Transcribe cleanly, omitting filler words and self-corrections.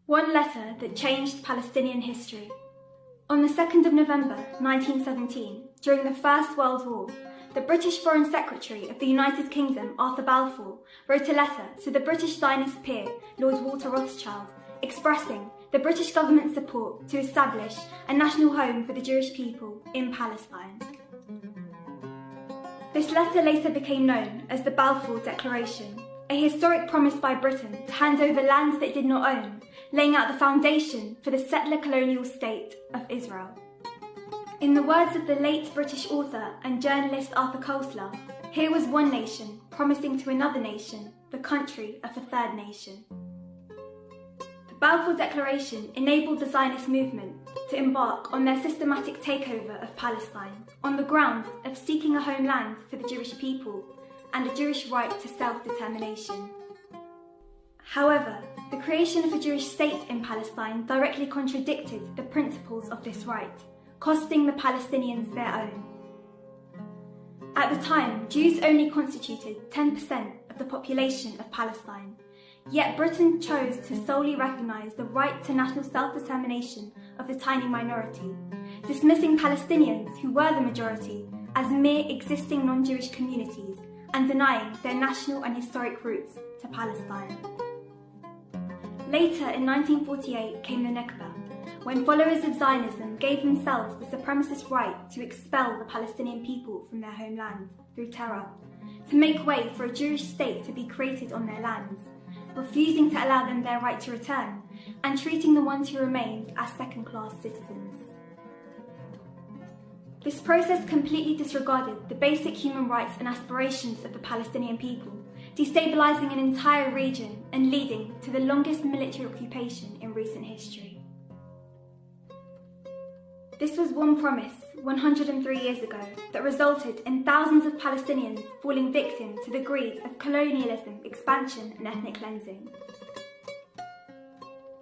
One letter that changed Palestinian history. On the 2nd of November 1917, during the First World War, the British Foreign Secretary of the United Kingdom, Arthur Balfour, wrote a letter to the British Zionist peer, Lord Walter Rothschild, expressing the British government's support to establish a national home for the Jewish people in Palestine. This letter later became known as the Balfour Declaration, a historic promise by Britain to hand over lands that it did not own, laying out the foundation for the settler colonial state of Israel. In the words of the late British author and journalist Arthur Koestler, here was one nation promising to another nation the country of a third nation. The Balfour Declaration enabled the Zionist movement to embark on their systematic takeover of Palestine on the grounds of seeking a homeland for the Jewish people and a Jewish right to self-determination. However, the creation of a Jewish state in Palestine directly contradicted the principles of this right, costing the Palestinians their own. At the time, Jews only constituted 10% of the population of Palestine, yet Britain chose to solely recognise the right to national self-determination of the tiny minority, dismissing Palestinians, who were the majority, as mere existing non-Jewish communities and denying their national and historic roots to Palestine. Later, in 1948, came the Nakba, when followers of Zionism gave themselves the supremacist right to expel the Palestinian people from their homeland through terror, to make way for a Jewish state to be created on their lands, refusing to allow them their right to return, and treating the ones who remained as second-class citizens. This process completely disregarded the basic human rights and aspirations of the Palestinian people, destabilising an entire region and leading to the longest military occupation in recent history. This was one promise 103 years ago that resulted in thousands of Palestinians falling victim to the greed of colonialism, expansion and ethnic cleansing.